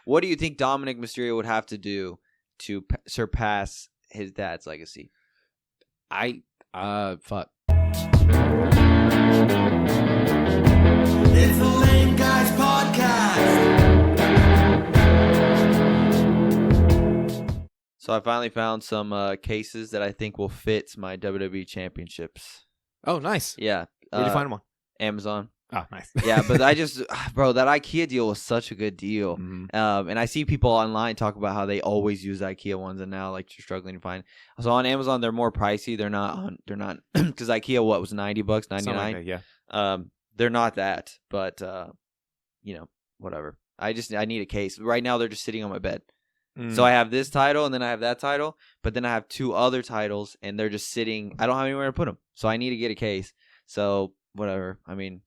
What do you think Dominic Mysterio would have to do to surpass his dad's legacy? Fuck. It's the Lame Guys Podcast. So I finally found some cases that I think will fit my WWE championships. Oh, nice. Yeah. Where'd you find them on? Amazon. Oh, nice. Yeah, but bro, that IKEA deal was such a good deal. Mhm. And I see people online talk about how they always use IKEA ones, and now like you're struggling to find. So on Amazon, they're more pricey. They're not because IKEA was $90, $99. Like that, yeah. They're not that, but whatever. I need a case. Right now, they're just sitting on my bed. So I have this title, and then I have that title, but then I have 2 other titles, and they're just sitting. I don't have anywhere to put them, so I need to get a case. So whatever. I mean,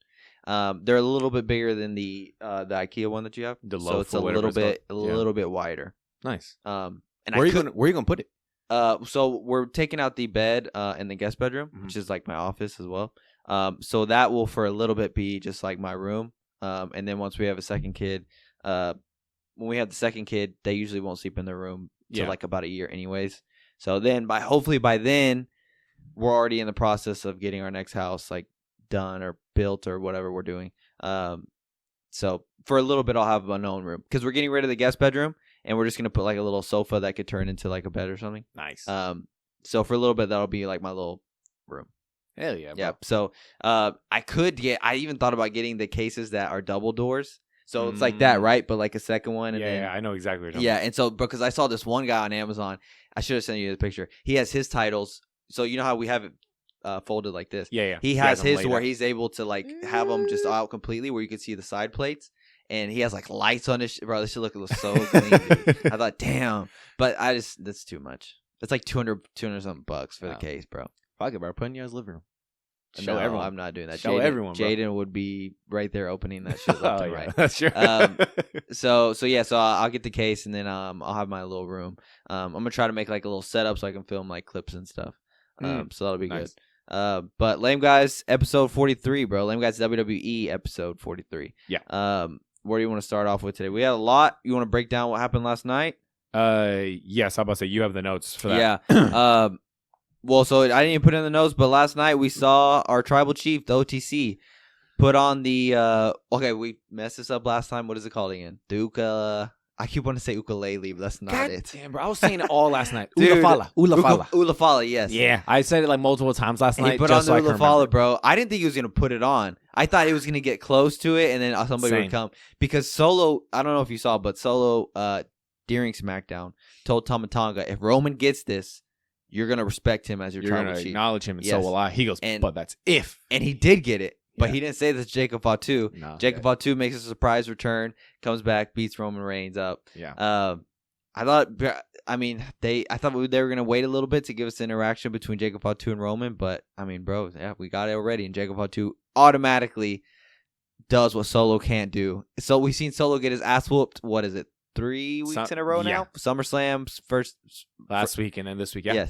they're a little bit bigger than the IKEA one that you have, so it's a little bit wider. Nice. And where are you gonna put it? So we're taking out the bed in the guest bedroom, which is like my office as well. So that will for a little bit be just like my room. And then once we have a second kid, when we have the second kid, they usually won't sleep in their room till like about a year anyways. So then hopefully by then we're already in the process of getting our next house like done or built or whatever we're doing. So for a little bit I'll have my own room because we're getting rid of the guest bedroom and we're just going to put like a little sofa that could turn into like a bed or something. Nice. So for a little bit that'll be like my little room. Hell yeah. Bro. Yeah. So I even thought about getting the cases that are double doors. So it's like that, right? But like a second one. And yeah, I know exactly what you're talking about. And so because I saw this one guy on Amazon, I should have sent you the picture. He has his titles. So you know how we have it folded like this? Yeah. He has his where he's able to like have them just out completely where you can see the side plates. And he has like lights on his bro. This shit look so clean. Dude. I thought, damn. But that's too much. It's like 200 something bucks for the case, bro. Fuck it, bro. Put in your living room. Show everyone. I'm not doing that. Show everyone, bro. Jaden would be right there opening that shit left and right. That's true. So I'll get the case and then I'll have my little room. I'm gonna try to make like a little setup so I can film like clips and stuff. So that'll be nice. Good. But Lame Guys episode 43, bro. Lame Guys WWE episode 43. Yeah. Where do you want to start off with today? We had a lot. You want to break down what happened last night? Yes. I'm about to say you have the notes for that. Yeah. Well, so I didn't even put it in the notes, but last night we saw our tribal chief, the OTC, put on the we messed this up last time. What is it called again? The I keep wanting to say ukulele, but that's not it. Damn, bro. I was saying it all last night. Dude, Ulafala. Ulafala, yes. Yeah, I said it like multiple times last night. He put on the Ulafala, bro. I didn't think he was gonna put it on. I thought he was gonna get close to it, and then somebody would come because Solo. I don't know if you saw, but Solo during SmackDown told Tamatonga, if Roman gets this, you're going to respect him as your tribal chief. Acknowledge him, and so will I. He goes, but that's if. And he did get it, but he didn't say that's Jacob Fatu. No, Jacob Fatu makes a surprise return, comes back, beats Roman Reigns up. Yeah. I thought they were going to wait a little bit to give us the interaction between Jacob Fatu and Roman, but I mean, bro, yeah, we got it already, and Jacob Fatu automatically does what Solo can't do. So we've seen Solo get his ass whooped. What is it? 3 weeks in a row now? SummerSlam's last week and then this week. Yeah,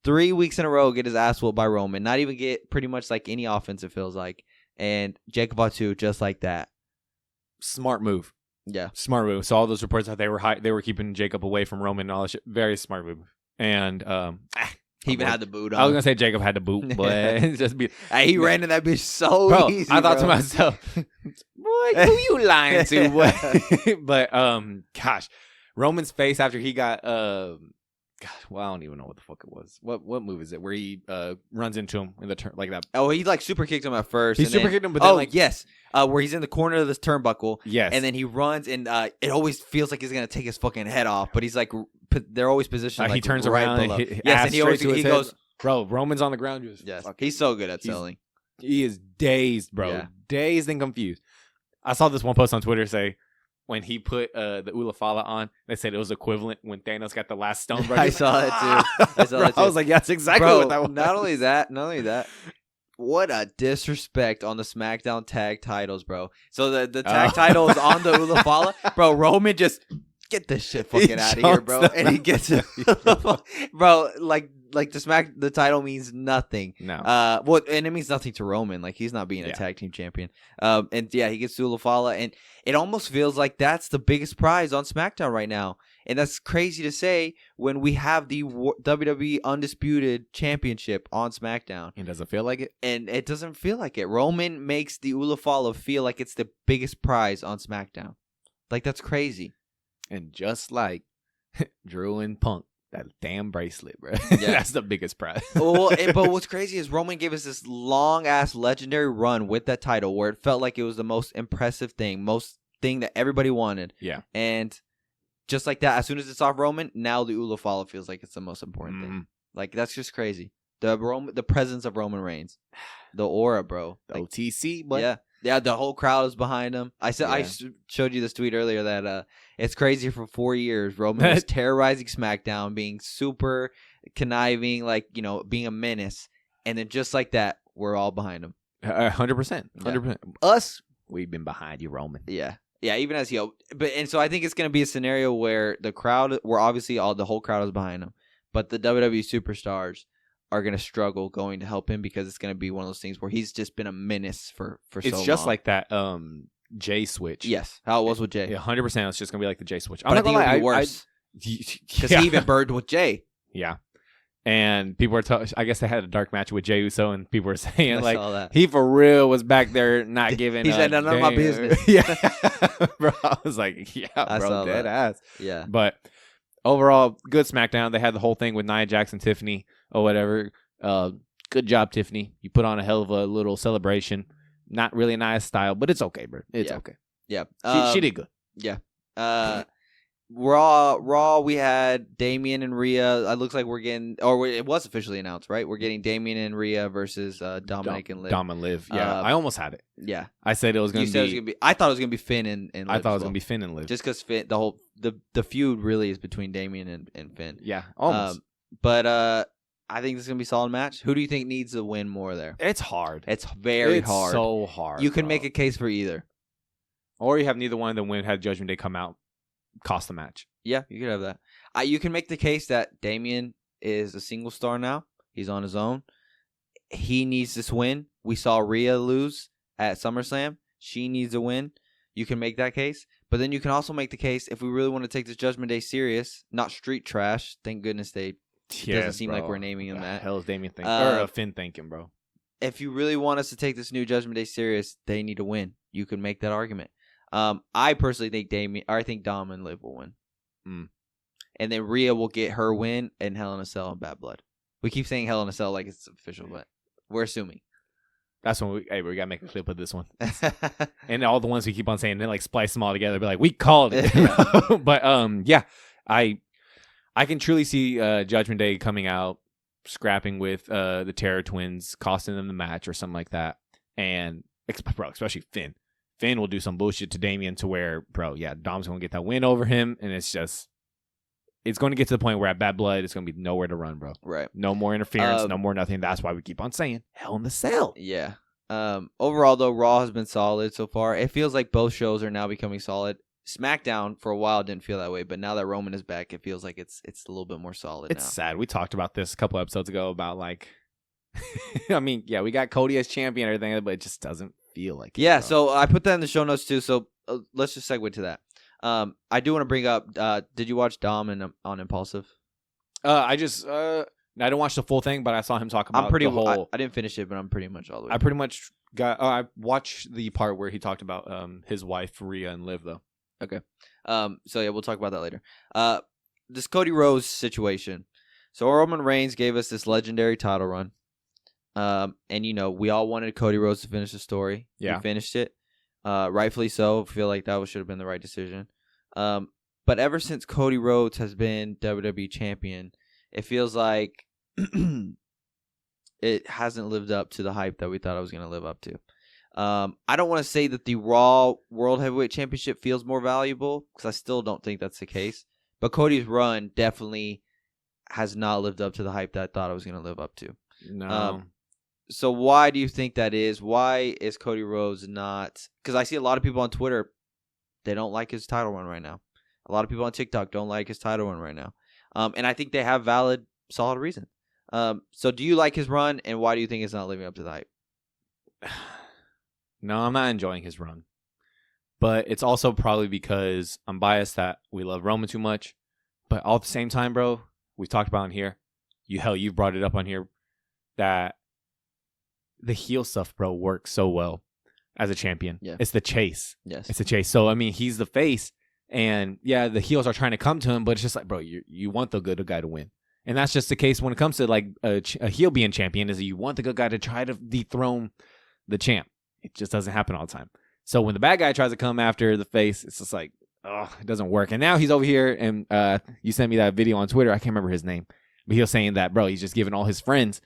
3 weeks in a row get his ass whooped by Roman. Not even get pretty much like any offense, it feels like. And Jacob Fatu just like that. Smart move. Yeah. Smart move. So all those reports that they were keeping Jacob away from Roman and all that shit. Very smart move. And he even had the boot on. I was going to say Jacob had the boot, but he ran in that bitch so easy. I thought to myself, boy, who you lying to? Boy? But gosh, Roman's face after he got I don't even know what the fuck it was. What move is it where he runs into him in the turn like that? Oh, he like super kicked him at first. He super kicked him, but then yes, where he's in the corner of this turnbuckle. Yes, and then he runs, and it always feels like he's gonna take his fucking head off, but he's like they're always positioned. Like, he turns right around, below. and he goes, bro. Roman's on the ground. Yes, he's so good at selling. He is dazed, bro, dazed and confused. I saw this one post on Twitter say, when he put the Ulafala on, they said it was equivalent when Thanos got the last stone. Bro. I saw that too. I was like, yeah, that's exactly what that was. Not only that, what a disrespect on the SmackDown tag titles, bro. So the tag title is on the Ulafala. Bro, Roman just, get this shit fucking out of here, bro. And he gets it. Bro, like like the title means nothing. No. And it means nothing to Roman. Like, he's not being a tag team champion. And yeah, he gets Ulafala, and it almost feels like that's the biggest prize on SmackDown right now. And that's crazy to say when we have the WWE Undisputed Championship on SmackDown. It doesn't feel like it? And it doesn't feel like it. Roman makes the Ulafala feel like it's the biggest prize on SmackDown. Like, that's crazy. And just like Drew and Punk, that damn bracelet, bro. Yeah. That's the biggest prize. But what's crazy is Roman gave us this long-ass legendary run with that title where it felt like it was the most impressive thing, most thing that everybody wanted. Yeah. And just like that, as soon as it's off Roman, now the Ulafala feels like it's the most important thing. Like, that's just crazy. The presence of Roman Reigns, the aura, bro. The like, OTC, but yeah. The whole crowd is behind him. I showed you this tweet earlier that it's crazy. For 4 years, Roman was terrorizing SmackDown, being super conniving, like, being a menace, and then just like that, we're all behind him. 100%. 100%. Us, we've been behind you, Roman. Yeah. Yeah, even as heel. And so I think it's going to be a scenario where the whole crowd is behind him, but the WWE superstars are going to struggle going to help him because it's going to be one of those things where he's just been a menace for so long. It's just like that Jay switch. Yes, how it was with Jay. Yeah, 100%. It's just going to be like the Jay switch. But I think it'll be worse because he even burned with Jay. Yeah. And people were, I guess they had a dark match with Jey Uso, and people were saying, like, he for real was back there not giving. He said, none of my business. Yeah. Bro, I was like, yeah, bro, dead ass. Yeah. But overall, good SmackDown. They had the whole thing with Nia Jax and Tiffany or whatever. Good job, Tiffany. You put on a hell of a little celebration. Not really Nia's style, but it's okay, bro. It's okay. Yeah. She did good. Yeah. Raw, we had Damian and Rhea. It looks like we're getting, or it was officially announced, right? We're getting Damian and Rhea versus Dominic and Liv. Dom and Liv. Yeah, I almost had it. Yeah, I said it was going to be. I thought it was going to be Finn and Liv. I thought it was going to be Finn and Liv. Just because Finn, the feud really is between Damian and Finn. Yeah, almost. But I think this is going to be a solid match. Who do you think needs a win more there? It's hard. It's very hard. So hard. You can make a case for either, or you have neither one of them win. Had Judgment Day come out, cost the match. Yeah, you could have that. You can make the case that Damian is a single star now. He's on his own. He needs this win. We saw Rhea lose at SummerSlam. She needs a win. You can make that case. But then you can also make the case, if we really want to take this Judgment Day serious, not street trash. Thank goodness it doesn't seem like we're naming him that. Hell is Damian thinking? Or Finn thinking, bro? If you really want us to take this new Judgment Day serious, they need to win. You can make that argument. I personally think I think Dom and Liv will win. And then Rhea will get her win and Hell in a Cell and Bad Blood. We keep saying Hell in a Cell like it's official, but we're assuming. That's when we gotta make a clip of this one. And all the ones we keep on saying, then like splice them all together, be like, we called it. But yeah, I can truly see Judgment Day coming out, scrapping with the Terror Twins, costing them the match or something like that. And bro, especially Finn. Finn will do some bullshit to Damian to where, bro, yeah, Dom's going to get that win over him, and it's going to get to the point where at Bad Blood, it's going to be nowhere to run, bro. Right. No more interference, no more nothing. That's why we keep on saying, Hell in the Cell. Yeah. Overall, though, Raw has been solid so far. It feels like both shows are now becoming solid. SmackDown, for a while, didn't feel that way, but now that Roman is back, it feels like it's a little bit more solid now. It's sad. We talked about this a couple episodes ago about, like, I mean, yeah, we got Cody as champion and everything, but it just doesn't feel like it. Yeah, bro. So I put that in the show notes too. So let's just segue to that. I do want to bring up. Did you watch Dom on Impaulsive? I didn't watch the full thing, but I saw him talk about the whole. I didn't finish it, but I'm pretty much all the way. I pretty much got. I watched the part where he talked about his wife Rhea and Liv though. Okay. So yeah, we'll talk about that later. This Cody Rhodes situation. So Roman Reigns gave us this legendary title run. And we all wanted Cody Rhodes to finish the story. Yeah. He finished it. Rightfully so. I feel like that should have been the right decision. But ever since Cody Rhodes has been WWE champion, it feels like it hasn't lived up to the hype that we thought it was going to live up to. I don't want to say that the Raw World Heavyweight Championship feels more valuable, because I still don't think that's the case. But Cody's run definitely has not lived up to the hype that I thought it was going to live up to. No. So why do you think that is? Why is Cody Rhodes not? Because I see a lot of people on Twitter, they don't like his title run right now. A lot of people on TikTok don't like his title run right now. And I think they have valid, solid reason. So do you like his run, and why do you think it's not living up to the hype? No, I'm not enjoying his run. But it's also probably because I'm biased that we love Roman too much. But all at the same time, bro, we've talked about in here. You brought it up on here that the heel stuff, bro, works so well as a champion. Yeah. It's the chase. Yes. It's the chase. So, I mean, he's the face. And, yeah, the heels are trying to come to him. But it's just like, bro, you want the good guy to win. And that's just the case when it comes to, like, a heel being champion is that you want the good guy to try to dethrone the champ. It just doesn't happen all the time. So when the bad guy tries to come after the face, it's just like, oh, it doesn't work. And now he's over here, and you sent me that video on Twitter. I can't remember his name. But he was saying that, bro, he's just giving all his friends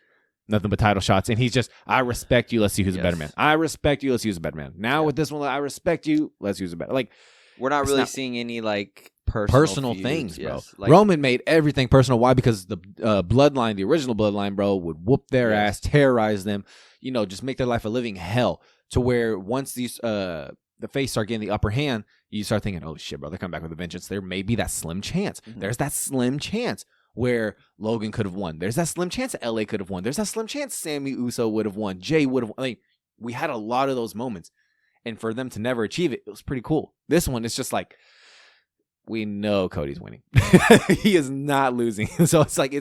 nothing but title shots. And he's just, I respect you. Let's see who's a better man. I respect you. Let's use a better man. Now with this one, I respect you. Let's use a better. Like, we're not really seeing any, like, personal things, bro. Yes. Like, Roman made everything personal. Why? Because the bloodline, the original bloodline, bro, would whoop their ass, terrorize them, just make their life a living hell. To where once these the face start getting the upper hand, you start thinking, oh shit, bro, they're coming back with a vengeance. There may be that slim chance. Mm-hmm. There's that slim chance where Logan could have won. There's that slim chance LA could have won. There's that slim chance Sammy Uso would have won. Jay would have won. Like, we had a lot of those moments. And for them to never achieve it, it was pretty cool. This one, it's just like, we know Cody's winning. He is not losing. So it's like,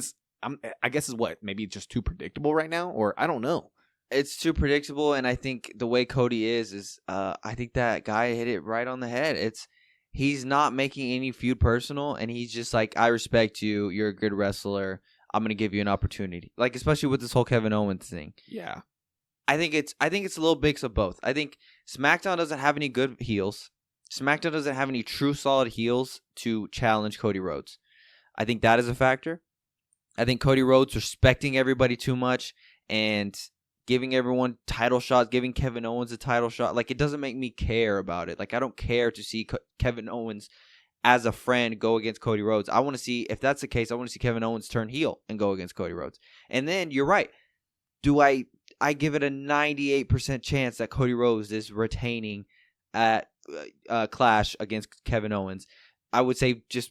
I guess it's what? Maybe it's just too predictable right now? Or I don't know. It's too predictable, and I think the way Cody is I think that guy hit it right on the head. He's not making any feud personal, and he's just like, I respect you. You're a good wrestler. I'm gonna give you an opportunity. Like, especially with this whole Kevin Owens thing. Yeah, I think it's a little mix of both. I think SmackDown doesn't have any good heels. SmackDown doesn't have any true solid heels to challenge Cody Rhodes. I think that is a factor. I think Cody Rhodes respecting everybody too much and giving everyone title shots, giving Kevin Owens a title shot. Like, it doesn't make me care about it. Like, I don't care to see Kevin Owens as a friend go against Cody Rhodes. I want to see, if that's the case, I want to see Kevin Owens turn heel and go against Cody Rhodes. And then, you're right. Do I give it a 98% chance that Cody Rhodes is retaining at Clash against Kevin Owens? I would say just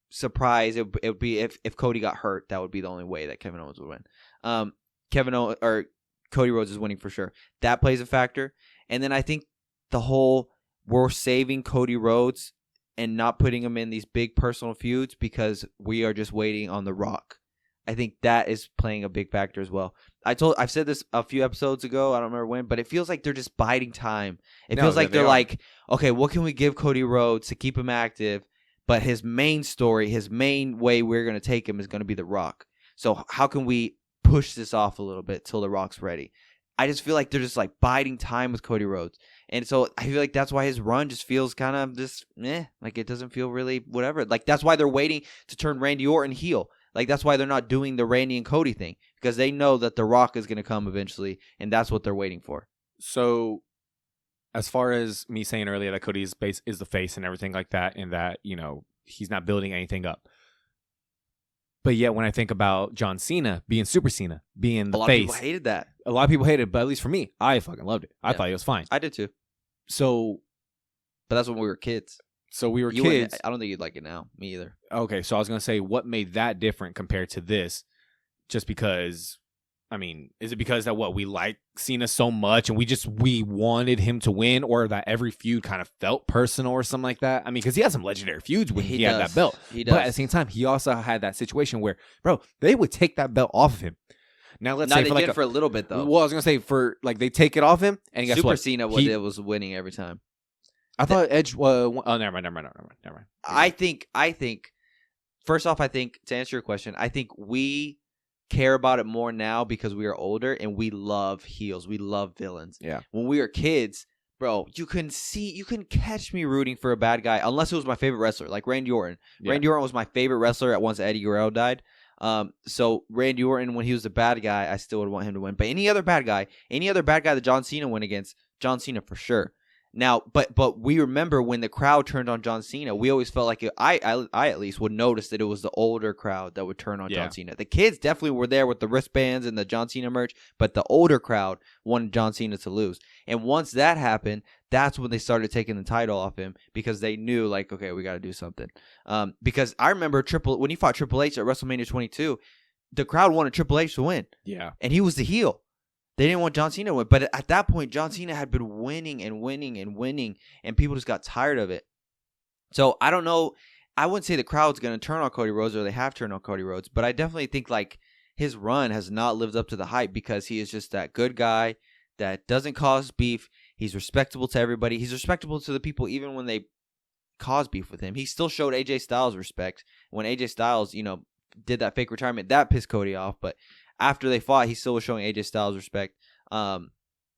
surprise. It would be if Cody got hurt, that would be the only way that Kevin Owens would win. Cody Rhodes is winning for sure. That plays a factor. And then I think the whole we're saving Cody Rhodes and not putting him in these big personal feuds because we are just waiting on The Rock. I think that is playing a big factor as well. I've said this a few episodes ago. I don't remember when, but it feels like they're just biding time. It feels like they're like, okay, what can we give Cody Rhodes to keep him active? But his main story, his main way we're going to take him is going to be The Rock. So how can we push this off a little bit till The Rock's ready? I just feel like they're just like biding time with Cody Rhodes. And so I feel like that's why his run just feels kind of just like it doesn't feel really whatever. Like, that's why they're waiting to turn Randy Orton heel. Like, that's why they're not doing the Randy and Cody thing, because they know that The Rock is going to come eventually, and that's what they're waiting for. So, as far as me saying earlier that Cody is the face and everything like that, and that, he's not building anything up. But yet, when I think about John Cena being Super Cena, being the face. A lot of people hated that. A lot of people hated it, but at least for me, I fucking loved it. I thought it was fine. I did too. So. But that's when we were kids. So we were kids. I don't think you'd like it now. Me either. Okay, so I was going to say, what made that different compared to this? Just because, I mean, is it because that we like Cena so much and we wanted him to win, or that every feud kind of felt personal or something like that? I mean, because he had some legendary feuds when he had that belt. He does. But at the same time, he also had that situation where, bro, they would take that belt off of him. Now let's say they did for a little bit though. Well, I was going to say they take it off him, and guess Super what? Cena was winning every time. I thought Edge was. Oh, never mind. I think. First off, I think to answer your question, I think we care about it more now because we are older and we love heels. We love villains. Yeah. When we were kids, bro, you couldn't catch me rooting for a bad guy unless it was my favorite wrestler, like Randy Orton. Yeah. Randy Orton was my favorite wrestler once Eddie Guerrero died. So Randy Orton, when he was a bad guy, I still would want him to win. But any other bad guy that John Cena went against, John Cena for sure. Now, but we remember when the crowd turned on John Cena, we always felt like I at least would notice that it was the older crowd that would turn on John Cena. The kids definitely were there with the wristbands and the John Cena merch, but the older crowd wanted John Cena to lose. And once that happened, that's when they started taking the title off him because they knew, like, okay, we got to do something. Because I remember when he fought Triple H at WrestleMania 22, the crowd wanted Triple H to win. Yeah. And he was the heel. They didn't want John Cena to win. But at that point, John Cena had been winning and winning and winning, and people just got tired of it. So I don't know. I wouldn't say the crowd's going to turn on Cody Rhodes, or they have turned on Cody Rhodes, but I definitely think like his run has not lived up to the hype because he is just that good guy that doesn't cause beef. He's respectable to everybody. He's respectable to the people even when they cause beef with him. He still showed AJ Styles respect. When AJ Styles, did that fake retirement, that pissed Cody off, but after they fought, he still was showing AJ Styles respect.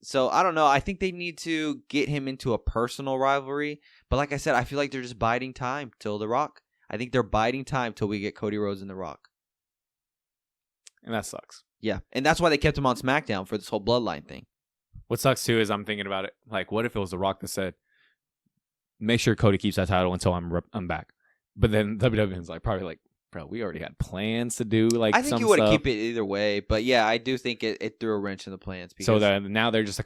So I don't know. I think they need to get him into a personal rivalry. But like I said, I feel like they're just biding time till The Rock. I think they're biding time till we get Cody Rhodes and The Rock. And that sucks. Yeah. And that's why they kept him on SmackDown for this whole bloodline thing. What sucks too is I'm thinking about it. Like, what if it was The Rock that said, make sure Cody keeps that title until I'm back. But then WWE's probably like, bro, we already had plans to do I think you would stuff. keep it either way, but yeah, I do think it threw a wrench in the plans. Because So that now they're just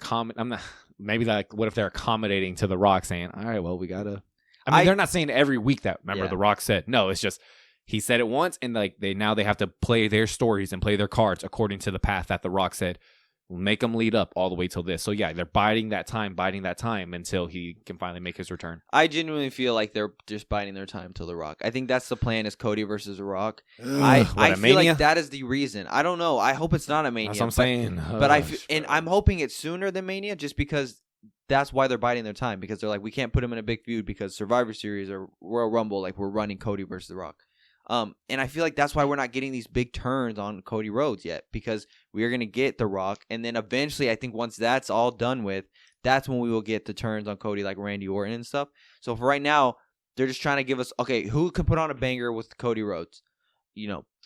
maybe like, what if they're accommodating to The Rock saying, all right, well, we gotta. I mean, they're not saying every week that. Remember, The Rock said no. It's just he said it once, and like they have to play their stories and play their cards according to the path that The Rock said. Make them lead up all the way till this. So yeah, they're biding that time until he can finally make his return. I genuinely feel like they're just biding their time till The Rock. I think that's the plan, is Cody versus The Rock. I feel like that is the reason. I don't know. I hope it's not a Mania. That's what I'm saying. But I'm hoping it's sooner than Mania, just because that's why they're biding their time, because they're like, we can't put him in a big feud because Survivor Series or Royal Rumble, like we're running Cody versus The Rock. And I feel like that's why we're not getting these big turns on Cody Rhodes yet, because we are going to get The Rock. And then eventually, I think once that's all done with, that's when we will get the turns on Cody, like Randy Orton and stuff. So for right now, they're just trying to give us, okay, who can put on a banger with Cody Rhodes?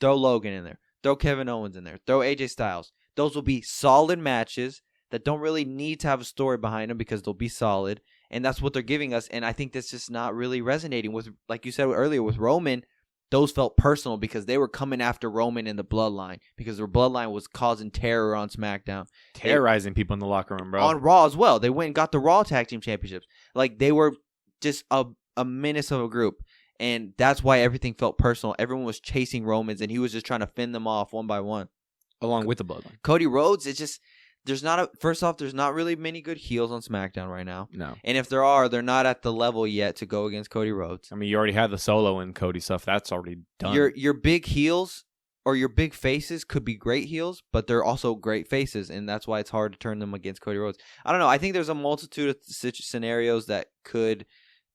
Throw Logan in there. Throw Kevin Owens in there. Throw AJ Styles. Those will be solid matches that don't really need to have a story behind them because they'll be solid. And that's what they're giving us. And I think that's just not really resonating with, like you said earlier, with Roman. Those felt personal because they were coming after Roman and the Bloodline, because their Bloodline was causing terror on SmackDown. Terrorizing people in the locker room, bro. On Raw as well. They went and got the Raw Tag Team Championships. Like, they were just a menace of a group. And that's why everything felt personal. Everyone was chasing Romans, and he was just trying to fend them off one by one. Along with the Bloodline. Cody Rhodes, it's just... there's not really many good heels on SmackDown right now. No. And if there are, they're not at the level yet to go against Cody Rhodes. I mean, you already had the Solo and Cody stuff. That's already done. Your big heels or your big faces could be great heels, but they're also great faces, and that's why it's hard to turn them against Cody Rhodes. I don't know. I think there's a multitude of scenarios that could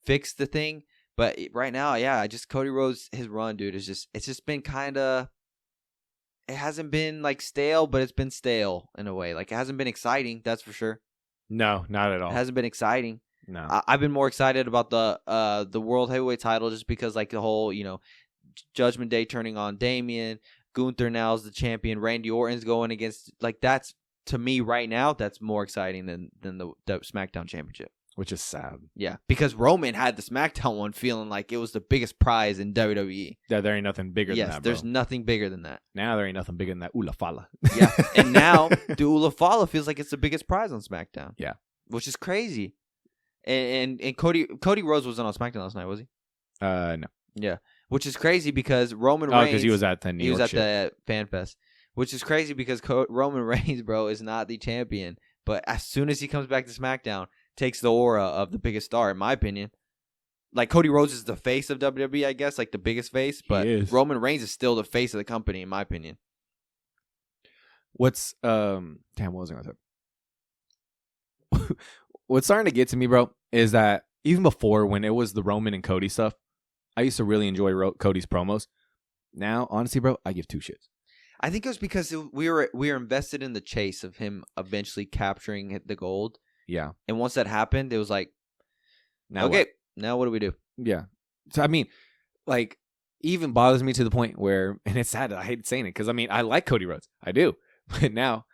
fix the thing, but right now, yeah, Cody Rhodes, his run, dude, it's just been kind of... it hasn't been like stale, but it's been stale in a way. Like, it hasn't been exciting, that's for sure. No, not at all. It hasn't been exciting. No. I've been more excited about the World Heavyweight title just because, like, the whole, Judgment Day turning on Damian, Gunther now is the champion, Randy Orton's going against, like, that's, to me right now, that's more exciting than the SmackDown Championship. Which is sad. Yeah, because Roman had the SmackDown one feeling like it was the biggest prize in WWE. Yeah, there ain't nothing bigger than that, bro. There's nothing bigger than that. Now there ain't nothing bigger than that Ula Fala. Yeah, and now the Ula Fala feels like it's the biggest prize on SmackDown. Yeah. Which is crazy. And Cody Rhodes wasn't on SmackDown last night, was he? No. Yeah, which is crazy because Roman Reigns... because he was at the New York the Fan Fest. Which is crazy because Roman Reigns, bro, is not the champion. But as soon as he comes back to SmackDown... takes the aura of the biggest star, in my opinion. Like, Cody Rhodes is the face of WWE, I guess, like the biggest face, but Roman Reigns is still the face of the company, in my opinion. What was I going to say? What's starting to get to me, bro, is that even before, when it was the Roman and Cody stuff, I used to really enjoy Cody's promos. Now, honestly, bro, I give two shits. I think it was because we were invested in the chase of him eventually capturing the gold. Yeah. And once that happened, it was like, now what do we do? Yeah. So, I mean, like, even bothers me to the point where, and it's sad, I hate saying it, because, I mean, I like Cody Rhodes. I do. But now,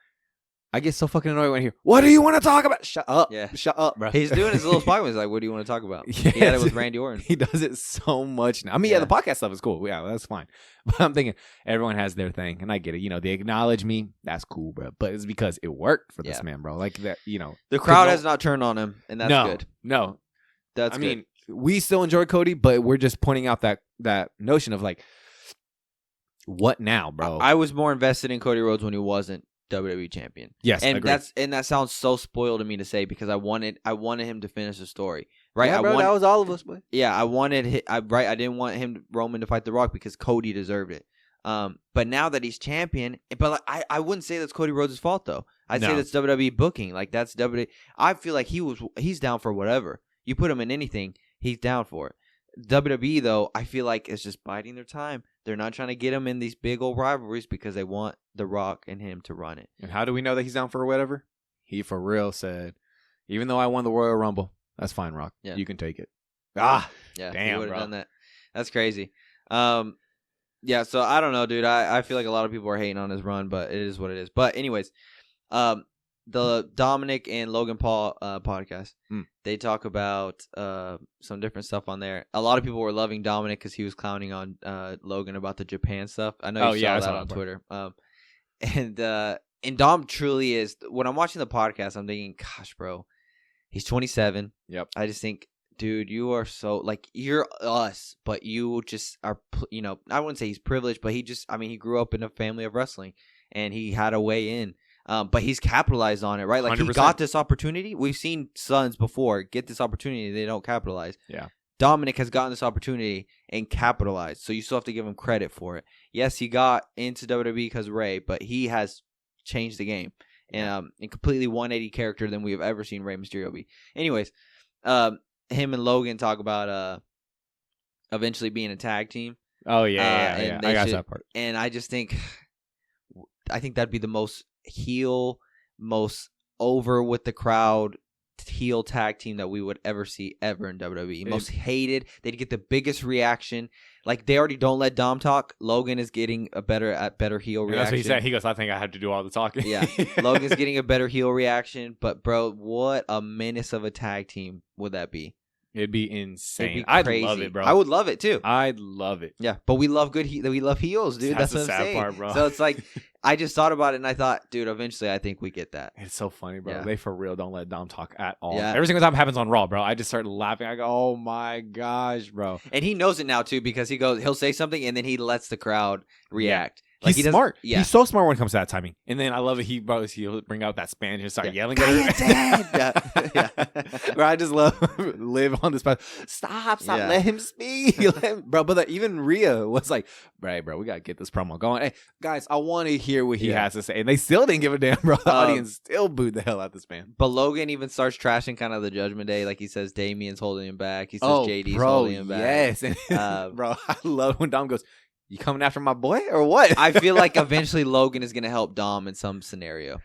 I get so fucking annoyed when I hear, what do you want to talk about? Shut up. Yeah. Shut up, bro. He's doing his little spot. He's like, what do you want to talk about? Yes. He had it with Randy Orton. He does it so much now. I mean, yeah, the podcast stuff is cool. Yeah, that's fine. But I'm thinking, everyone has their thing, and I get it. They acknowledge me. That's cool, bro. But it's because it worked for this man, bro. Like, that, The crowd has not turned on him, and that's good. No. That's good. I mean, we still enjoy Cody, but we're just pointing out that notion of, like, what now, bro? I was more invested in Cody Rhodes when he wasn't WWE champion. Yes, and agreed. that sounds so spoiled to me to say because I wanted him to finish the story. Right, Yeah, bro, that was all of us, boy. Yeah, I didn't want Roman to fight The Rock because Cody deserved it. But now that he's champion, but like, I wouldn't say that's Cody Rhodes' fault though. I'd say that's WWE booking. Like that's WWE. I feel like he's down for whatever. You put him in anything, he's down for it. WWE though, I feel like it's just biding their time. They're not trying to get him in these big old rivalries because they want The Rock and him to run it. And how do we know that he's down for whatever? He for real said, even though I won the Royal Rumble, that's fine, Rock. Yeah. You can take it. Yeah, damn, he would have bro. done that. That's crazy. Yeah, so I don't know, dude. I feel like a lot of people are hating on his run, but it is what it is. But anyways, the Dominic and Logan Paul podcast, they talk about some different stuff on there. A lot of people were loving Dominic because he was clowning on Logan about the Japan stuff. I know you saw that on Twitter. And Dom truly is. When I'm watching the podcast, I'm thinking, gosh, bro, he's 27. Yep. I just think, dude, you are so, like, you're us, but you just are, I wouldn't say he's privileged, but he grew up in a family of wrestling, and he had a way in. But he's capitalized on it, right? Like, 100%. He got this opportunity. We've seen sons before get this opportunity. They don't capitalize. Yeah. Dominic has gotten this opportunity and capitalized, so you still have to give him credit for it. Yes, he got into WWE because of Ray, but he has changed the game. And completely 180 character than we have ever seen Rey Mysterio be. Anyways, him and Logan talk about eventually being a tag team. Oh yeah. I got that part. And I just think, that'd be the most heel, most over with the crowd heel tag team that we would ever see ever in WWE. Most hated. They'd get the biggest reaction. Like, they already don't let Dom talk. Logan is getting a better heel reaction. That's what he said. He goes, I think I had to do all the talking. Yeah. Logan's getting a better heel reaction. But, bro, what a menace of a tag team would that be? It'd be insane. It'd be crazy. I'd love it, bro. I would love it, too. I'd love it. Yeah, but we love we love heels, dude. That's what I'm saying. Part, bro. So it's like, I just thought about it, and I thought, dude, eventually I think we get that. It's so funny, bro. Yeah. They for real don't let Dom talk at all. Yeah. Every single time it happens on Raw, bro, I just start laughing. I go, oh, my gosh, bro. And he knows it now, too, because he'll say something, and then he lets the crowd react. Like, he's smart. Yeah. He's so smart when it comes to that timing. And then I love it. He'll bring out that Spanish and start yelling at her. Yeah. Bro, I just love live on this path. Stop. Yeah. Let him speak. Bro, but even Rhea was like, bro, we got to get this promo going. Hey, guys, I want to hear what he has to say. And they still didn't give a damn, bro. The audience still booed the hell out of this man. But Logan even starts trashing kind of the Judgment Day. Like, he says Damien's holding him back. He says JD's holding him back. Yes. Bro, I love when Dom goes, you coming after my boy or what? I feel like eventually Logan is going to help Dom in some scenario.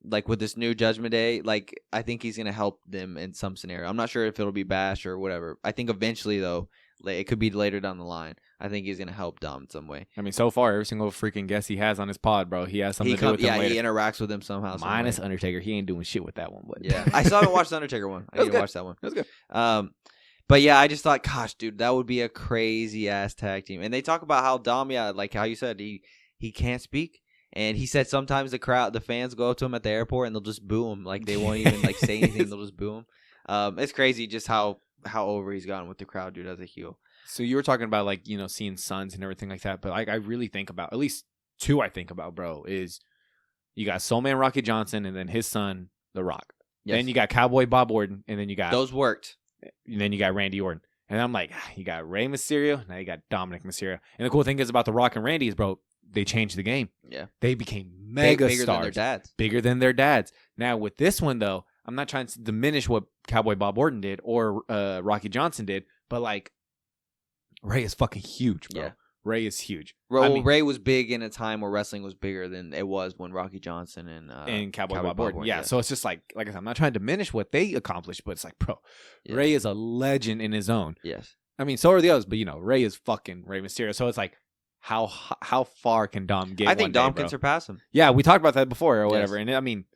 Like with this new Judgment Day, like I think he's going to help them in some scenario. I'm not sure if it'll be Bash or whatever. I think eventually, though, it could be later down the line. I think he's going to help Dom in some way. I mean, so far, every single freaking guest he has on his pod, bro, he has something to do with him later. He interacts with him somehow. Minus Undertaker. He ain't doing shit with that one. But yeah, I still haven't watched the Undertaker one. I need to watch that one. That was good. But yeah, I just thought, gosh, dude, that would be a crazy ass tag team. And they talk about how Dom, like how you said, he can't speak, and he said sometimes the fans go up to him at the airport and they'll just boo him, like they won't even like say anything. They'll just boo him. It's crazy just how over he's gotten with the crowd, dude, as a heel. So you were talking about like seeing sons and everything like that, but like I really think about at least two. I think about, bro, is you got Soul Man Rocky Johnson and then his son The Rock. Yes. Then you got Cowboy Bob Orton, and then you got those worked. And then you got Randy Orton. And I'm like, you got Rey Mysterio, now you got Dominic Mysterio. And the cool thing is about The Rock and Randy is, bro, they changed the game. Yeah. They became mega bigger stars. Than their dads. Bigger than their dads. Now, with this one, though, I'm not trying to diminish what Cowboy Bob Orton did or Rocky Johnson did, but, like, Rey is fucking huge, bro. Yeah. Rey is huge. Rey was big in a time where wrestling was bigger than it was when Rocky Johnson and Cowboy Bob Orton. Yeah, so it's just like I said, I'm not trying to diminish what they accomplished, but it's like, bro, Rey is a legend in his own. Yes. I mean, so are the others, but Rey is fucking Rey Mysterio. So it's like, how far can Dom get? I think Dom can surpass him. Yeah, we talked about that before or whatever, and I mean,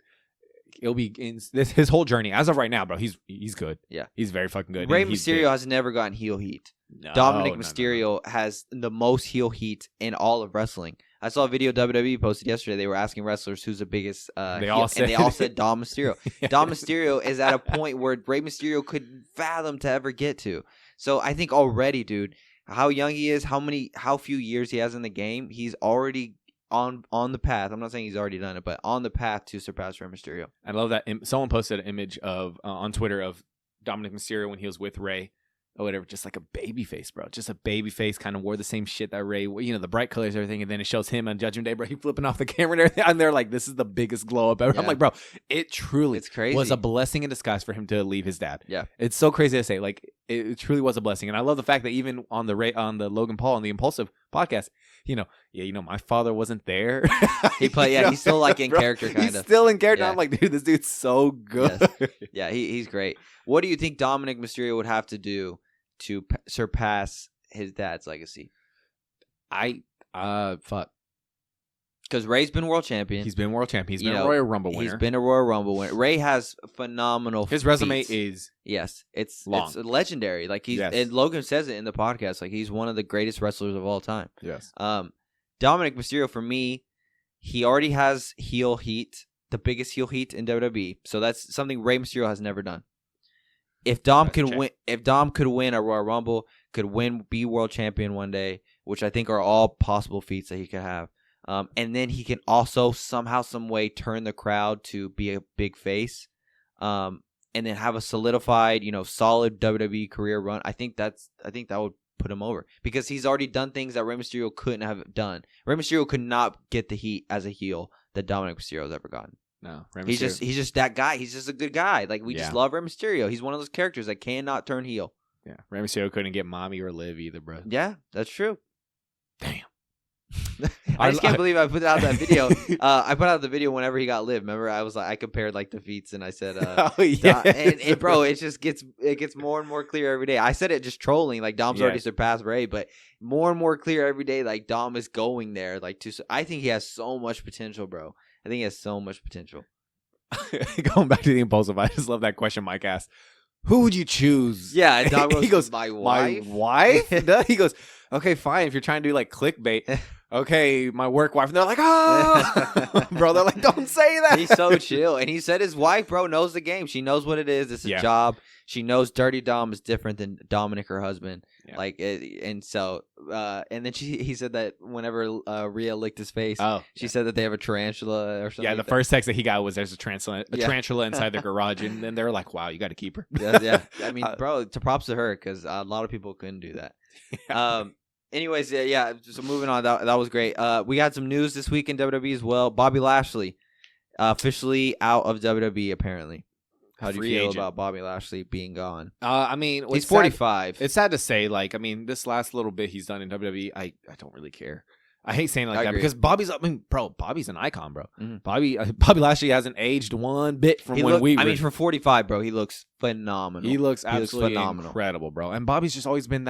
it'll be in his whole journey as of right now, bro. He's good. Yeah, he's very fucking good. Rey Mysterio has never gotten heel heat. No, Dominic Mysterio has the most heel heat in all of wrestling. I saw a video WWE posted yesterday. They were asking wrestlers who's the biggest they all said Dom Mysterio. Yeah. Dom Mysterio is at a point where Rey Mysterio couldn't fathom to ever get to. So I think already, dude, how young he is, how few years he has in the game, he's already on the path. I'm not saying he's already done it, but on the path to surpass Rey Mysterio. I love that. Someone posted an image of on Twitter of Dominic Mysterio when he was with Rey or whatever, just like a baby face, bro. Just a baby face, kind of wore the same shit that Rey, the bright colors and everything, and then it shows him on Judgment Day, bro. He flipping off the camera and everything, and they're like, this is the biggest glow up ever. Yeah. I'm like, bro, it's crazy. Was a blessing in disguise for him to leave his dad. Yeah. It's so crazy to say. Like, it truly was a blessing. And I love the fact that even on the Logan Paul and the Impaulsive podcast, my father wasn't there. He played, he's still like in character, kind of. He's still in character. Yeah. I'm like, dude, this dude's so good. Yes. Yeah, he's great. What do you think Dominic Mysterio would have to do to surpass his dad's legacy? Fuck. Because Ray's been world champion. He's been world champion. He's been a Royal Rumble winner. He's been a Royal Rumble winner. Ray has phenomenal His resume feats. is it's long. It's legendary. Like and Logan says it in the podcast. Like, he's one of the greatest wrestlers of all time. Yes. Dominic Mysterio, for me, he already has heel heat, the biggest heel heat in WWE. So that's something Rey Mysterio has never done. If Dom could win a Royal Rumble, be world champion one day, which I think are all possible feats that he could have. And then he can also somehow, some way turn the crowd to be a big face, and then have a solidified, solid WWE career run. I think that would put him over, because he's already done things that Rey Mysterio couldn't have done. Rey Mysterio could not get the heat as a heel that Dominic Mysterio has ever gotten. No, he's just that guy. He's just a good guy. Like, we just love Rey Mysterio. He's one of those characters that cannot turn heel. Yeah, Rey Mysterio couldn't get Mommy or Liv either, bro. Yeah, that's true. Damn. I just can't believe I put out that video. I put out the video whenever he got Liv. Remember, I was like, I compared like the feats, and I said, and bro, it just gets more and more clear every day. I said it just trolling, like Dom's already surpassed Ray, but more and more clear every day. Like, Dom is going there. Like, I think he has so much potential, bro. I think he has so much potential. Going back to the Impaulsive, I just love that question Mike asked. Who would you choose? Yeah, Dom he goes, my wife. My wife? He goes, okay, fine. If you're trying to do like clickbait, okay, my work wife. And they're like, oh, bro. They're like, don't say that. He's so chill, and he said his wife, bro, knows the game. She knows what it is. It's a job. She knows Dirty Dom is different than Dominic, her husband. Yeah. Like, and so, and then he said that whenever Rhea licked his face, she said that they have a tarantula or something. Yeah, the first text that he got was there's a tarantula inside the garage, and then they're like, wow, you got to keep her. Yeah. I mean, bro, props to her, because a lot of people couldn't do that. Anyways, yeah. So moving on, that was great. We got some news this week in WWE as well. Bobby Lashley officially out of WWE apparently. How do you feel about Bobby Lashley being gone? I mean, he's 45. It's sad to say, like, I mean, this last little bit he's done in WWE, I don't really care. I hate saying it like that because Bobby's an icon, bro. Mm-hmm. Bobby Lashley hasn't aged one bit from for 45, bro, he looks phenomenal. He looks absolutely incredible, bro. And Bobby's just always been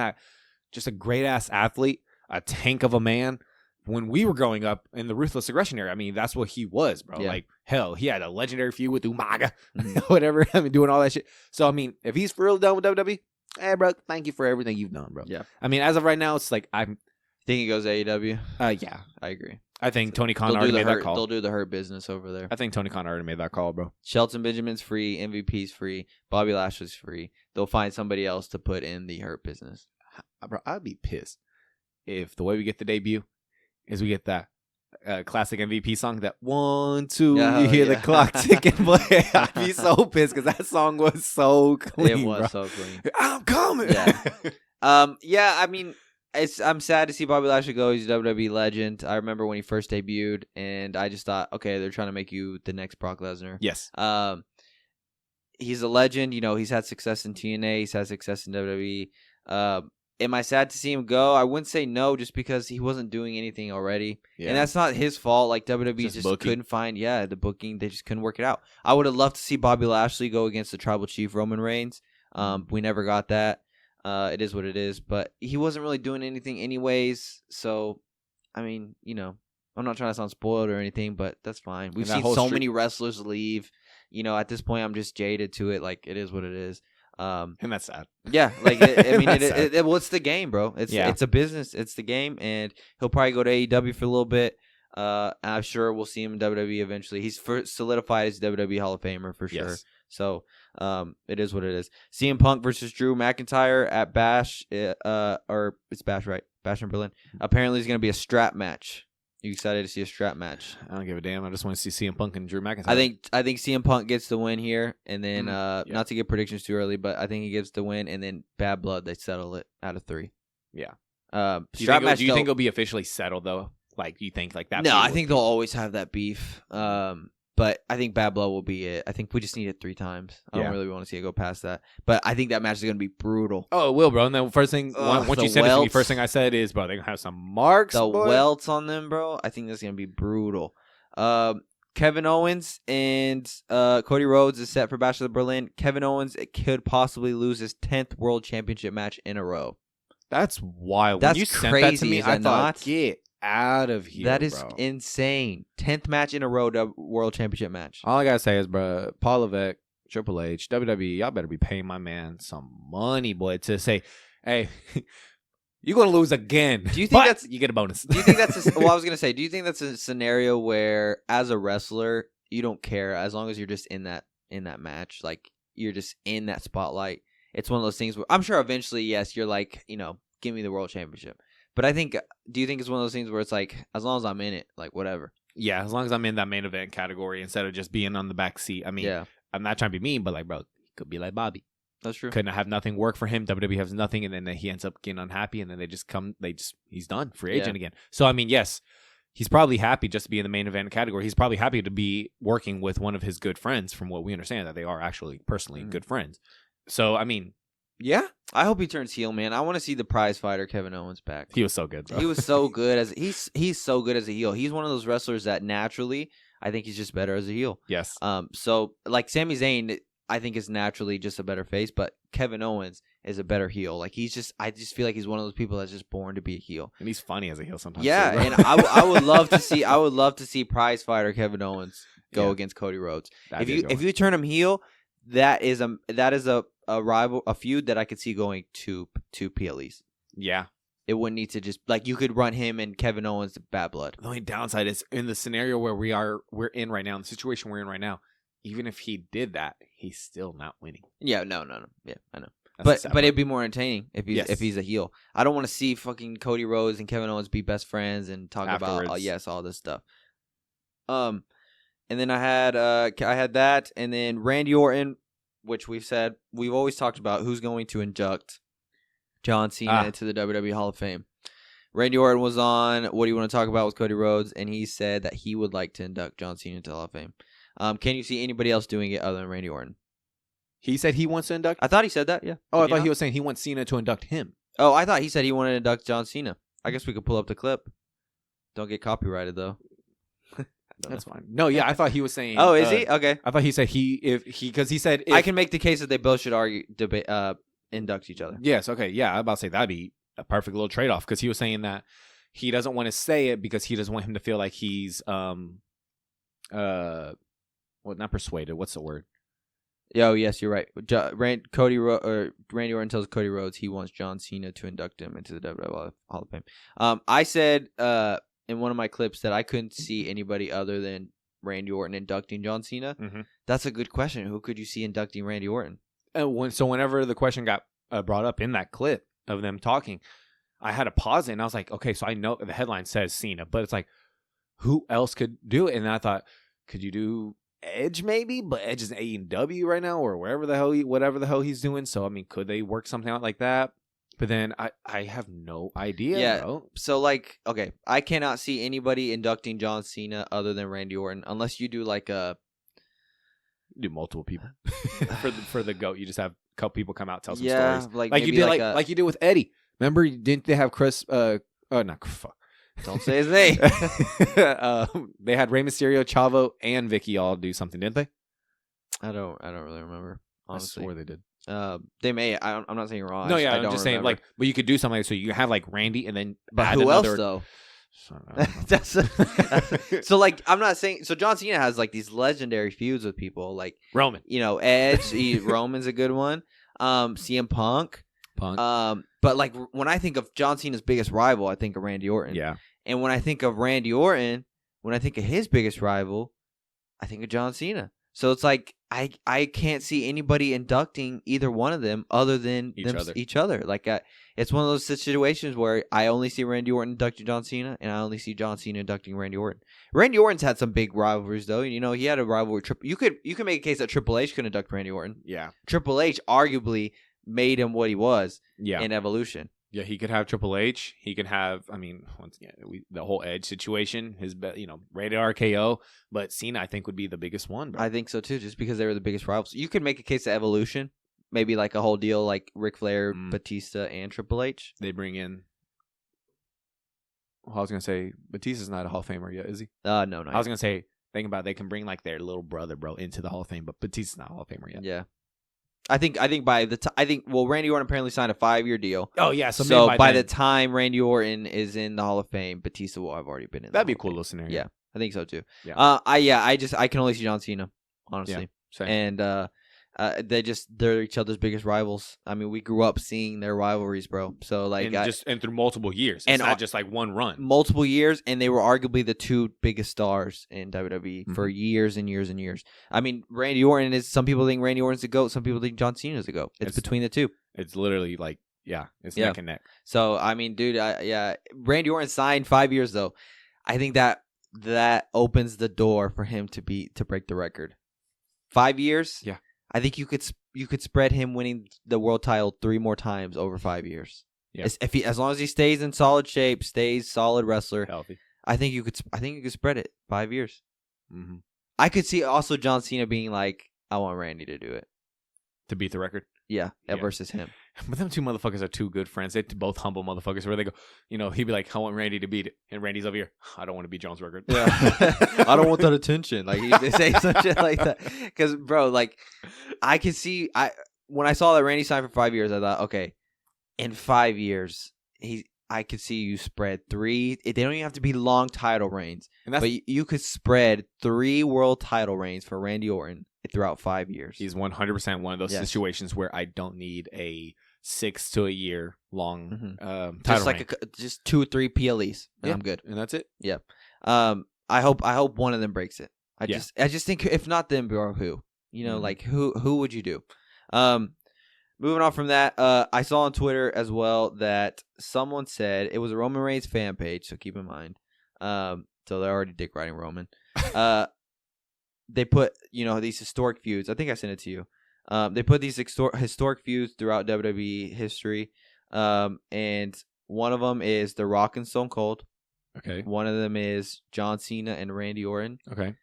just a great ass athlete, a tank of a man. When we were growing up in the Ruthless Aggression era, I mean, that's what he was, bro. Yeah. Like, hell, he had a legendary feud with Umaga, whatever. I mean, doing all that shit. So, I mean, if he's for real done with WWE, hey, bro, thank you for everything you've done, bro. Yeah. I mean, as of right now, it's like think he goes AEW? Yeah. I agree. I think Tony Khan already made that call. They'll do the Hurt business over there. I think Tony Khan already made that call, bro. Shelton Benjamin's free. MVP's free. Bobby Lashley's free. They'll find somebody else to put in the Hurt business. Bro, I'd be pissed if the way we get the debut is we get that classic MVP song, that 1, 2, you hear the clock ticking. Play. I'd be so pissed because that song was so clean. It was bro. so clean. I'm coming. Yeah. Yeah. I mean, I'm sad to see Bobby Lashley go. He's a WWE legend. I remember when he first debuted, and I just thought, okay, they're trying to make you the next Brock Lesnar. Yes. He's a legend. He's had success in TNA. He's had success in WWE. Am I sad to see him go? I wouldn't say no, just because he wasn't doing anything already. Yeah. And that's not his fault. Like, WWE just couldn't find, the booking. They just couldn't work it out. I would have loved to see Bobby Lashley go against the Tribal Chief Roman Reigns. We never got that. It is what it is. But he wasn't really doing anything anyways. So, I mean, I'm not trying to sound spoiled or anything, but that's fine. We've seen so many wrestlers leave. At this point, I'm just jaded to it. Like, it is what it is. And that's sad. Yeah, like well, it's the game, bro. It's a business. It's the game, and he'll probably go to AEW for a little bit. I'm sure we'll see him in WWE eventually. He's solidified as WWE Hall of Famer for sure. Yes. So it is what it is. CM Punk versus Drew McIntyre at Bash, or it's Bash, right? Bash in Berlin. Apparently, it's going to be a strap match. You excited to see a strap match? I don't give a damn. I just want to see CM Punk and Drew McIntyre. I think CM Punk gets the win here, and then not to get predictions too early, but I think he gets the win, and then Bad Blood, they settle it out of 3. Yeah. Do you think it'll be officially settled though? Like you think like that? No, I think they'll always have that beef. But I think Bad Blood will be it. I think we just need it 3 times. I don't really want to see it go past that. But I think that match is going to be brutal. Oh, it will, bro. And then first thing, once you said it to me, first thing I said is, bro, they're going to have some marks. The welts on them, bro. I think that's going to be brutal. Kevin Owens and Cody Rhodes is set for Bash of Berlin. Kevin Owens could possibly lose his 10th World Championship match in a row. That's wild. That's when you crazy, sent that to me, I thought, not? Get out of here, That is bro. insane. 10th match in a row, World Championship match. All I got to say is, bro, Paul Levesque, Triple H, WWE, y'all better be paying my man some money, boy, to say, hey, you're going to lose again. Do you think you get a bonus? Do you think that's I was going to say, do you think that's a scenario where as a wrestler, you don't care as long as you're just in that match, like you're just in that spotlight? It's one of those things where I'm sure eventually, yes, you're like, give me the World Championship. But do you think it's one of those things where it's like, as long as I'm in it, like whatever? Yeah, as long as I'm in that main event category instead of just being on the back seat. I mean, I'm not trying to be mean, but like, bro, it could be like Bobby. That's true. Couldn't have nothing work for him. WWE has nothing, and then he ends up getting unhappy, and then he's done, free agent again. So, I mean, yes, he's probably happy just to be in the main event category. He's probably happy to be working with one of his good friends, from what we understand, that they are actually personally good friends. So, I mean, yeah. I hope he turns heel, man. I want to see the prize fighter Kevin Owens back. He was so good, bro. He was so good he's so good as a heel. He's one of those wrestlers that naturally, I think he's just better as a heel. Yes. So like Sami Zayn, I think is naturally just a better face, but Kevin Owens is a better heel. Like I just feel like he's one of those people that's just born to be a heel. And he's funny as a heel sometimes. Yeah, too, and I would love to see prize fighter Kevin Owens go against Cody Rhodes. If you turn him heel, that is a rival, a feud that I could see going to PLEs. Yeah. It wouldn't need to just, like, you could run him and Kevin Owens to Bad Blood. The only downside is in the scenario where we're in right now, in the situation we're in right now, even if he did that, he's still not winning. Yeah, no. Yeah, I know. But it'd be more entertaining if he's a heel. I don't want to see fucking Cody Rhodes and Kevin Owens be best friends and talk about all this stuff. And then I had that, and then Randy Orton, which we've always talked about who's going to induct John Cena into the WWE Hall of Fame. Randy Orton was on What Do You Want to Talk About with Cody Rhodes, and he said that he would like to induct John Cena into the Hall of Fame. Can you see anybody else doing it other than Randy Orton? He said he wants to induct? I thought he said that, yeah. Oh, I thought he was saying he wants Cena to induct him. Oh, I thought he said he wanted to induct John Cena. I guess we could pull up the clip. Don't get copyrighted, though. That's fine. No, yeah, I thought he was saying. Oh, is he? Okay. I thought he said because he said I can make the case that they both should induct each other. Yes. Okay. Yeah, I was about to say that'd be a perfect little trade off, because he was saying that he doesn't want to say it because he doesn't want him to feel like he's not persuaded. What's the word? Oh, yes, you're right. Randy Orton tells Cody Rhodes he wants John Cena to induct him into the WWE Hall of Fame. I said in one of my clips that I couldn't see anybody other than Randy Orton inducting John Cena. Mm-hmm. That's a good question. Who could you see inducting Randy Orton? So whenever the question got brought up in that clip of them talking, I had to pause it, and I was like, okay, so I know the headline says Cena, but it's like, who else could do it? And I thought, could you do Edge maybe? But Edge is AEW right now, or whatever the hell he's doing. So I mean, could they work something out like that? But then I have no idea. Yeah. Bro. So like, okay, I cannot see anybody inducting John Cena other than Randy Orton, unless you do like a. Do multiple people for the GOAT. You just have a couple people come out, tell some stories, like you did like you did with Eddie. Remember, didn't they have Chris? Fuck. Don't say his name. They had Rey Mysterio, Chavo, and Vicky all do something, didn't they? I don't really remember. Honestly, I swore they did. They may. I'm not saying you're wrong. No, yeah, I'm just saying, like, but you could do something like, so you have like Randy, and then but who else though? So like, I'm not saying. So John Cena has like these legendary feuds with people, like Roman. Edge. Roman's a good one. CM Punk. But like when I think of John Cena's biggest rival, I think of Randy Orton. Yeah. And when I think of Randy Orton, when I think of his biggest rival, I think of John Cena. So it's like I can't see anybody inducting either one of them other than each other. Like it's one of those situations where I only see Randy Orton inducting John Cena, and I only see John Cena inducting Randy Orton. Randy Orton's had some big rivalries though. You know, he had a rivalry. You could make a case that Triple H could induct Randy Orton. Yeah. Triple H arguably made him what he was in Evolution. Yeah, he could have Triple H. He could have, I mean, once again, the whole Edge situation, rated RKO. But Cena, I think, would be the biggest one. Bro. I think so, too, just because they were the biggest rivals. You could make a case of Evolution, maybe like a whole deal like Ric Flair, Batista, and Triple H. They bring in, I was going to say, Batista's not a Hall of Famer yet, is he? No. I was going to say, think about it, they can bring like their little brother, bro, into the Hall of Fame, but Batista's not a Hall of Famer yet. Yeah. I think by the time Randy Orton apparently signed a 5-year deal. Oh yeah, so by the time Randy Orton is in the Hall of Fame, Batista will have already been in. That'd be a cool little scenario. Yeah, I think so too. Yeah. I can only see John Cena, honestly. Yeah, same. And they're each other's biggest rivals. I mean, we grew up seeing their rivalries, bro. So like, and through multiple years, it's not just like one run. Multiple years, and they were arguably the two biggest stars in WWE for years and years and years. I mean, Randy Orton is. Some people think Randy Orton's the GOAT. Some people think John Cena's the GOAT. It's between the two. It's literally like, it's neck and neck. So I mean, dude, Randy Orton signed 5 years though. I think that opens the door for him to break the record. 5 years. Yeah. I think you could spread him winning the world title 3 more times over 5 years. Yeah. As long as he stays in solid shape, stays solid wrestler, healthy. I think you could spread it 5 years. Mm-hmm. I could see also John Cena being like, I want Randy to do it to beat the record. Yeah, versus him. But them two motherfuckers are two good friends. They're both humble motherfuckers. Where they go, he'd be like, I want Randy to beat it, and Randy's over here. I don't want to beat John's record. Yeah, I don't want that attention. Like he say some shit like that. Because bro, like I can see. When I saw that Randy signed for 5 years, I thought, okay, in 5 years, I could see you spread 3. They don't even have to be long title reigns, but you could spread 3 world title reigns for Randy Orton throughout 5 years. He's 100% one of those situations where I don't need a 6 to a year long title just reign. Just 2 or 3 PLEs, and I'm good. And that's it. Yeah. I hope one of them breaks it. I just think if not them, bro, who? Like who would you do? Moving on from that, I saw on Twitter as well that someone said it was a Roman Reigns fan page, so keep in mind. So they're already dick riding Roman. They put, these historic feuds. I think I sent it to you. They put these historic feuds throughout WWE history. And one of them is The Rock and Stone Cold. Okay. One of them is John Cena and Randy Orton. Okay.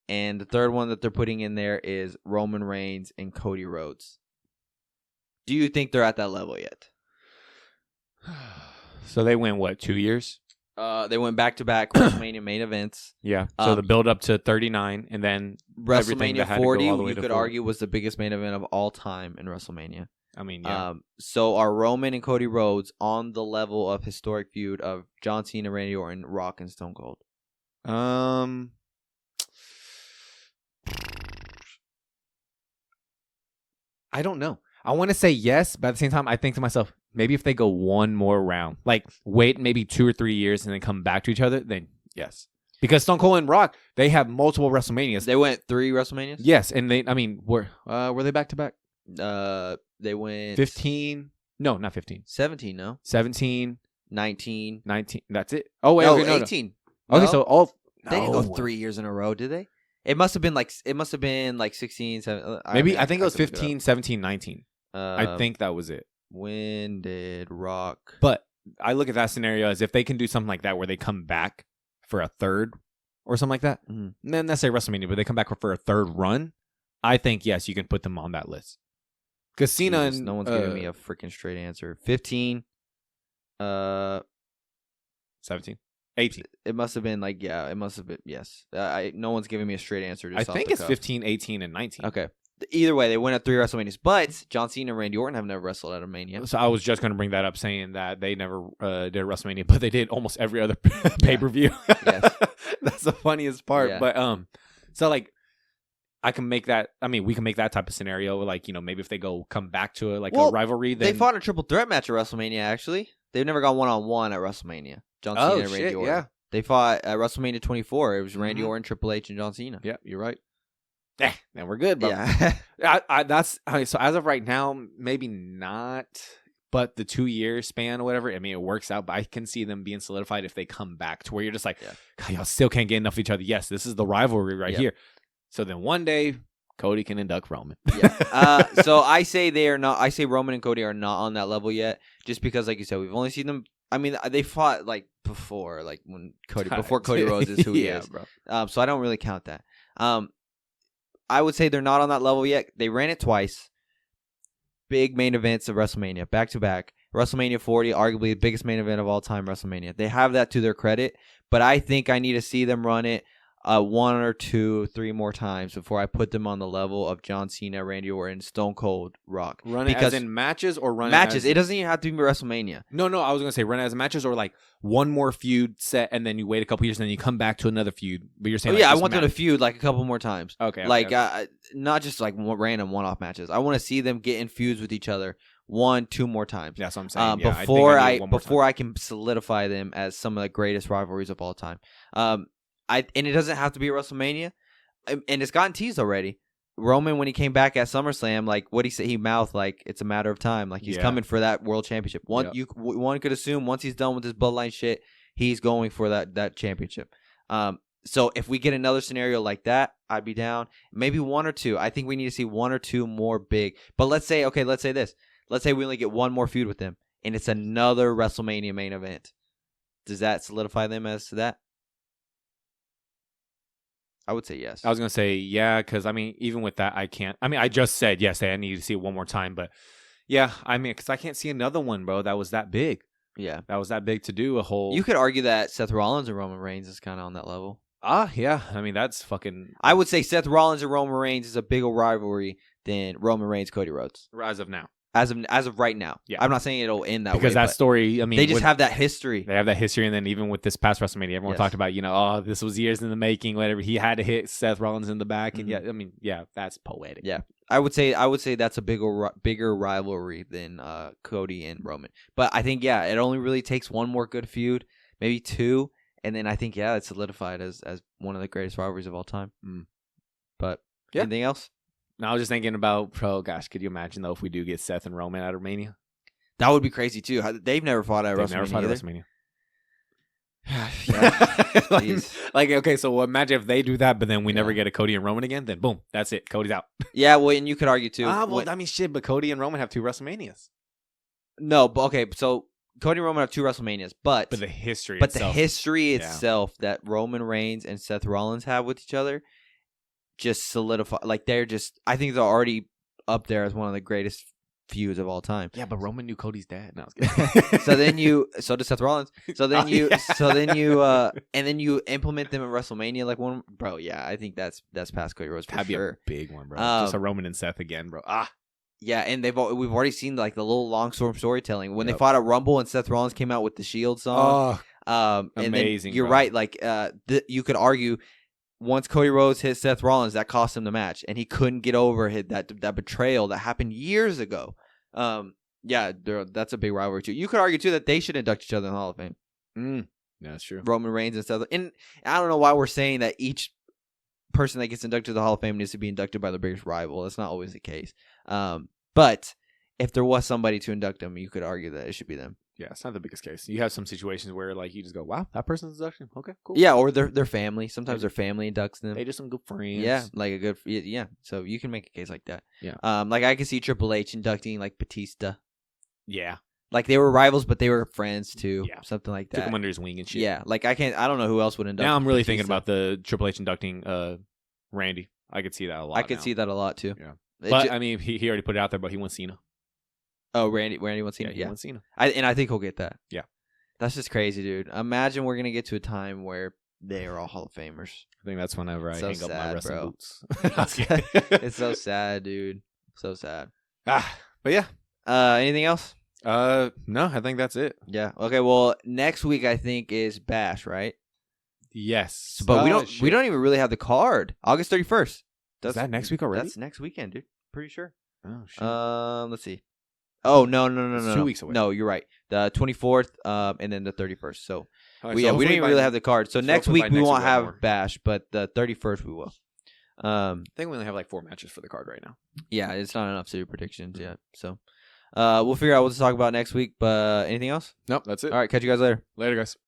And the third one that they're putting in there is Roman Reigns and Cody Rhodes. Do you think they're at that level yet? So they went, 2 years? They went back-to-back WrestleMania main events. Yeah. So the build up to 39, and then WrestleMania 40, you could argue, was the biggest main event of all time in WrestleMania. I mean, yeah. So are Roman and Cody Rhodes on the level of historic feud of John Cena, Randy Orton, Rock, and Stone Cold? I don't know. I want to say yes, but at the same time, I think to myself, maybe if they go one more round, like wait maybe 2 or 3 years and then come back to each other, then yes. Because Stone Cold and Rock, they have multiple WrestleManias. They went 3 WrestleManias? Yes, and were they back to back? They went 15. No, not 15. 17, no? 17. 19. That's it. Oh, wait. No, okay, 18. No. Okay, so all... They didn't go 3 years in a row, did they? It must have been like 16, 17. Maybe, I think it was 15, 17, 19. I think that was it. When did Rock... But I look at that scenario as if they can do something like that where they come back for a third or something like that. Mm-hmm. Not necessarily WrestleMania, but they come back for a third run. I think, yes, you can put them on that list. Because Cena and... No one's giving me a freaking straight answer. 15. 17. 18. It must have been it must have been, yes. No one's giving me a straight answer. I think it's 15, 18, and 19. Okay. Either way, they win at 3 WrestleManias. But John Cena and Randy Orton have never wrestled at a Mania. So I was just going to bring that up, saying that they never did a WrestleMania, but they did almost every other pay-per-view. Yes. That's the funniest part. Yeah. But so I can make that. I mean, we can make that type of scenario. Maybe if they come back to it, a rivalry. Then... They fought a triple threat match at WrestleMania. Actually, they've never gone 1-on-1 at WrestleMania. John Cena and Randy Orton. Yeah. They fought at WrestleMania 24. It was Randy Orton, Triple H, and John Cena. Yeah, you're right. then we're good, bro. Yeah. So as of right now, maybe not. But the 2 year span or whatever, I mean, it works out. But I can see them being solidified if they come back to where you're just like, God, y'all still can't get enough of each other. Yes, this is the rivalry right here. So then one day, Cody can induct Roman. Yeah. So I say they are not. I say Roman and Cody are not on that level yet, just because, like you said, we've only seen them. I mean, they fought like before, like when before Cody Rhodes is who he is. Bro. So I don't really count that. I would say they're not on that level yet. They ran it twice. Big main events of WrestleMania, back to back. WrestleMania 40, arguably the biggest main event of all time, WrestleMania. They have that to their credit, but I think I need to see them run it 1 or 2, 3 more times before I put them on the level of John Cena, Randy Orton, Stone Cold, Rock. Run it as in matches or run matches. It it doesn't even have to be WrestleMania. No, I was going to say run it as matches or like one more feud set and then you wait a couple years and then you come back to another feud. But you're saying I want them to feud like a couple more times. Okay. Like not just like random one-off matches. I want to see them get in feuds with each other 1, 2 more times. That's what I'm saying. Before I can solidify them as some of the greatest rivalries of all time. And it doesn't have to be a WrestleMania, and it's gotten teased already. Roman, when he came back at SummerSlam, like what he said, he mouthed like it's a matter of time, like he's coming for that world championship. One could assume once he's done with his bloodline shit, he's going for that championship. So if we get another scenario like that, I'd be down. Maybe 1 or 2. I think we need to see 1 or 2 more big. But let's say this. Let's say we only get 1 more feud with them, and it's another WrestleMania main event. Does that solidify them as to that? I would say yes. I was going to say, yeah, because, I mean, even with that, I can't. I mean, I just said, yes, I need to see it 1 more time. But, yeah, I mean, because I can't see another one, bro, that was that big. Yeah. That was that big to do a whole. You could argue that Seth Rollins and Roman Reigns is kind of on that level. Yeah. I mean, that's fucking. I would say Seth Rollins and Roman Reigns is a bigger rivalry than Roman Reigns, Cody Rhodes. As of now. As of right now. Yeah. I'm not saying it'll end that way. Because that story, I mean. They just have that history. They have that history. And then even with this past WrestleMania, everyone talked about, this was years in the making, whatever. He had to hit Seth Rollins in the back. Mm-hmm. And that's poetic. Yeah. I would say that's a bigger rivalry than Cody and Roman. But I think, it only really takes 1 more good feud, maybe 2. And then I think, it's solidified as one of the greatest rivalries of all time. But anything else? No, I was just thinking about, could you imagine, though, if we do get Seth and Roman at Mania? That would be crazy, too. They've never fought at WrestleMania. Okay, so imagine if they do that, but then we never get a Cody and Roman again, then boom, that's it. Cody's out. Yeah, well, and you could argue, too. But Cody and Roman have 2 WrestleManias. No, but okay, so Cody and Roman have 2 WrestleManias, but the history itself that Roman Reigns and Seth Rollins have with each other just solidify, like I think they're already up there as one of the greatest feuds of all time. Yeah, but Roman knew Cody's dad. No, I was kidding. So does Seth Rollins. So then and then you implement them in WrestleMania like one, bro. Yeah, I think that's past Cody Rhodes for That'd sure. Be a big one, bro. Just a Roman and Seth again, bro. Yeah, and we've already seen like the little long storytelling when they fought at Rumble and Seth Rollins came out with the Shield song. Amazing. And you're right. Like you could argue. Once Cody Rhodes hit Seth Rollins, that cost him the match, and he couldn't get over that betrayal that happened years ago. That's a big rivalry too. You could argue too that they should induct each other in the Hall of Fame. Yeah, that's true. Roman Reigns and Seth. And I don't know why we're saying that each person that gets inducted to the Hall of Fame needs to be inducted by the biggest rival. That's not always the case. But if there was somebody to induct them, you could argue that it should be them. Yeah, it's not the biggest case. You have some situations where like you just go, wow, that person's induction. Okay, cool. Yeah, or their family. Sometimes their family inducts them. They just some good friends. Yeah, like a good So you can make a case like that. Yeah. Like I can see Triple H inducting like Batista. Yeah. Like they were rivals, but they were friends too. Yeah. Something like that. Took him under his wing and shit. Yeah. Like I don't know who else would induct. Now I'm really Batista. thinking about the Triple H inducting Randy. I could see that a lot. I could see that a lot too. Yeah. But I mean, he already put it out there, but he wants Cena. Oh, Randy wants Cena. Yeah, he wants Cena. I think he'll get that. Yeah. That's just crazy, dude. Imagine we're gonna get to a time where they are all Hall of Famers. I think that's whenever I hang up my wrestling boots. It's so sad, dude. So sad. But yeah. Anything else? No, I think that's it. Yeah. Okay. Well, next week I think is Bash, right? Yes. But we don't even really have the card. August 31st. Is that next week already? That's next weekend, dude. Pretty sure. Oh shit. Let's see. Oh no! It's 2 weeks away. No, you're right. The 24th, and then the 31st. So we don't even really have the card. So next week we won't have Bash, but the 31st we will. I think we only have like 4 matches for the card right now. Yeah, it's not enough to do predictions yet. So we'll figure out what to talk about next week. But anything else? Nope, that's it. All right, catch you guys later. Later, guys.